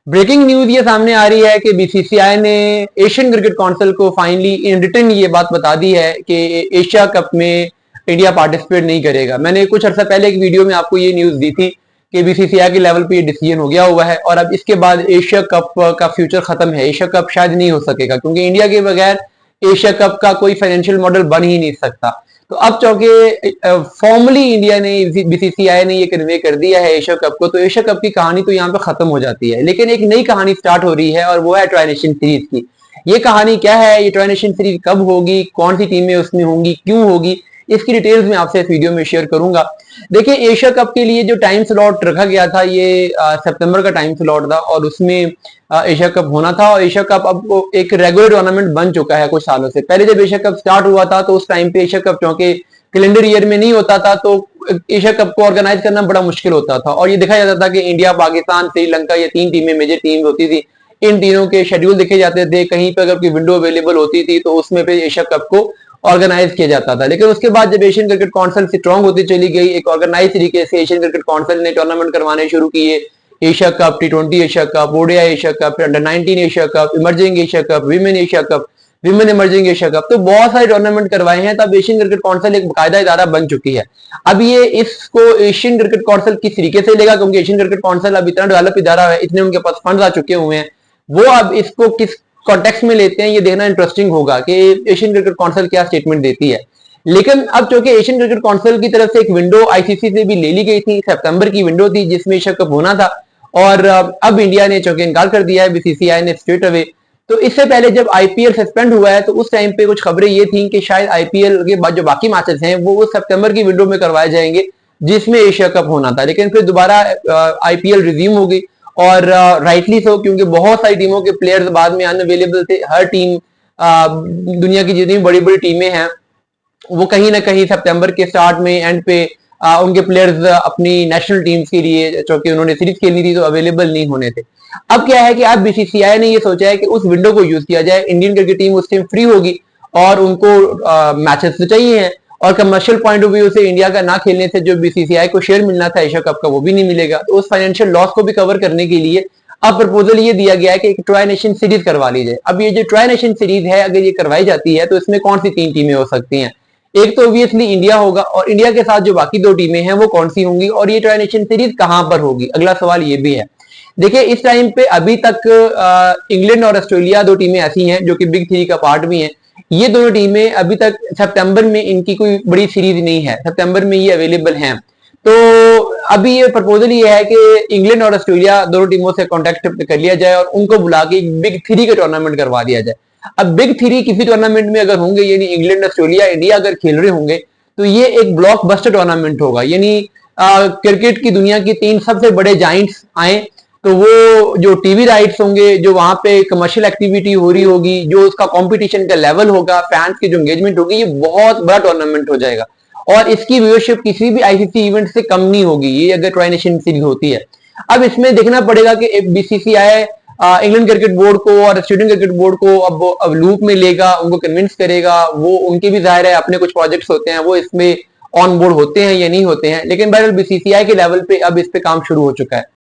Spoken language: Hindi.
ब्रेकिंग न्यूज ये सामने आ रही है कि बीसीसीआई ने एशियन क्रिकेट काउंसिल को फाइनली इन रिटर्न ये बात बता दी है कि एशिया कप में इंडिया पार्टिसिपेट नहीं करेगा। मैंने कुछ अर्सा पहले एक वीडियो में आपको ये न्यूज दी थी कि बीसीसीआई के लेवल पे ये डिसीजन हो गया हुआ है और अब इसके बाद एशिया कप का फ्यूचर खत्म है। एशिया कप शायद नहीं हो सकेगा क्योंकि इंडिया के बगैर एशिया कप का कोई फाइनेंशियल मॉडल बन ही नहीं सकता। तो अब चूंकि फॉर्मली इंडिया ने बीसीसीआई ने ये कन्वे कर दिया है एशिया कप को, तो एशिया कप की कहानी तो यहाँ पे खत्म हो जाती है। लेकिन एक नई कहानी स्टार्ट हो रही है और वो है ट्राई नेशन सीरीज की। ये कहानी क्या है, ये ट्राई नेशन सीरीज कब होगी, कौन सी टीमें उसमें होंगी, क्यों होगी, इसकी डिटेल्स मैं आपसे इस वीडियो में शेयर करूंगा। देखिए, एशिया कप के लिए जो टाइम स्लॉट रखा गया था ये सितंबर का टाइम स्लॉट था और उसमें एशिया कप होना था। और एशिया कप अब एक रेगुलर टूर्नामेंट बन चुका है कुछ सालों से। पहले जब एशिया कप स्टार्ट हुआ था तो उस टाइम पे एशिया कप चूंकि कैलेंडर ईयर में नहीं होता था तो एशिया कप को ऑर्गेनाइज करना बड़ा मुश्किल होता था और ये देखा जाता था कि इंडिया, पाकिस्तान, श्रीलंका, ये तीन टीमें मेजर टीम होती थी। इन तीनों के शेड्यूल देखे जाते थे, कहीं पर अगर कोई विंडो अवेलेबल होती थी तो उसमें फिर एशिया कप को ऑर्गेनाइज किया जाता था। लेकिन उसके बाद जब एशियन क्रिकेट काउंसिल स्ट्रांग होती चली गई, एक ऑर्गेनाइज तरीके से एशियन क्रिकेट काउंसिल ने टूर्नामेंट करवाने शुरू किए। एशिया कप, टी20 Asia cup, ODI Asia cup, under nineteen Asia cup, emerging Asia cup, women Asia cup, women emerging Asia cup, तो बहुत सारे टूर्नामेंट करवाए हैं। तब एशियन क्रिकेट काउंसिल एक बाकायदा इदारा बन चुकी है। अब ये इसको एशियन क्रिकेट काउंसिल किस तरीके से लेगा, क्योंकि एशियन क्रिकेट काउंसिल अब इतना डेवलप इदारा है, इतने उनके पास फंड आ चुके हुए हैं, वो अब इसको किस कॉन्टेक्स्ट में लेते हैं ये देखना इंटरेस्टिंग होगा कि एशियन क्रिकेट काउंसिल क्या स्टेटमेंट देती है। लेकिन अब चूंकि एशियन क्रिकेट काउंसिल की तरफ से एक विंडो आईसीसी से भी ले ली गई थी, सितंबर की विंडो थी जिसमें एशिया कप होना था और अब इंडिया ने चूंकि इनकार कर दिया है बीसीसीआई ने स्ट्रेट अवे। तो इससे पहले जब आईपीएल सस्पेंड हुआ है तो उस टाइम पे कुछ खबरें ये थी कि शायद आईपीएल के बाद जो बाकी मैचेस हैं वो उस सितंबर की विंडो में करवाए जाएंगे जिसमें एशिया कप होना था। लेकिन फिर दोबारा आईपीएल रिज्यूम हो गई और राइटली सो, क्योंकि बहुत सारी टीमों के प्लेयर्स बाद में अनअवेलेबल थे। हर टीम, दुनिया की जितनी बड़ी बड़ी टीमें हैं वो कहीं ना कहीं सितंबर के स्टार्ट में एंड पे उनके प्लेयर्स अपनी नेशनल टीम्स के लिए चूंकि उन्होंने सीरीज खेलनी थी तो अवेलेबल नहीं होने थे। अब क्या है कि अब बीसीसीआई ने ये सोचा है कि उस विंडो को यूज किया जाए। इंडियन क्रिकेट टीम उस टाइम फ्री होगी और उनको मैचेस तो चाहिए हैं और कमर्शियल पॉइंट ऑफ व्यू से इंडिया का ना खेलने से जो बीसीसीआई को शेयर मिलना था एशिया कप का वो भी नहीं मिलेगा। तो उस फाइनेंशियल लॉस को भी कवर करने के लिए अब प्रपोजल ये दिया गया है कि एक ट्राई नेशन सीरीज करवा ली जाए। अब ये जो ट्राई नेशन सीरीज है अगर ये करवाई जाती है तो इसमें कौन सी तीन टीमें हो सकती हैं? एक तो ऑब्वियसली इंडिया होगा और इंडिया के साथ जो बाकी दो टीमें हैं वो कौन सी होंगी और ये ट्राई नेशन सीरीज कहां पर होगी, अगला सवाल ये भी है। देखिए, इस टाइम पे अभी तक इंग्लैंड और ऑस्ट्रेलिया दो टीमें ऐसी हैं जो कि बिग थ्री का पार्ट भी हैं। ये दोनों टीमें अभी तक सितंबर में इनकी कोई बड़ी सीरीज नहीं है, सितंबर में ये अवेलेबल हैं। तो अभी ये प्रपोजल ये है कि इंग्लैंड और ऑस्ट्रेलिया दोनों टीमों से कांटेक्ट कर लिया जाए और उनको बुला के बिग थ्री का टूर्नामेंट करवा दिया जाए। अब बिग थ्री किसी टूर्नामेंट में अगर होंगे, यानी इंग्लैंड, ऑस्ट्रेलिया, इंडिया अगर खेल रहे होंगे तो ये एक ब्लॉकबस्टर टूर्नामेंट होगा। यानी क्रिकेट की दुनिया की तीन सबसे बड़े जाइंट्स आए तो वो जो टीवी राइट्स होंगे, जो वहां पे कमर्शियल एक्टिविटी हो रही होगी, जो उसका कंपटीशन का लेवल होगा, फैंस की जो एंगेजमेंट होगी, ये बहुत बड़ा टूर्नामेंट हो जाएगा और इसकी व्यूअरशिप किसी भी आईसीसी इवेंट से कम नहीं होगी ये अगर ट्राई नेशन सीरीज होती है। अब इसमें देखना पड़ेगा कि बीसीसीआई इंग्लैंड क्रिकेट बोर्ड को और ऑस्ट्रेलियन क्रिकेट बोर्ड को अब लूप में लेगा, उनको कन्विंस करेगा। वो उनके भी जाहिर है अपने कुछ प्रोजेक्ट्स होते हैं, वो इसमें ऑन बोर्ड होते हैं या नहीं होते हैं, लेकिन बहरहाल बीसीसीआई के लेवल पे अब इस पे काम शुरू हो चुका है।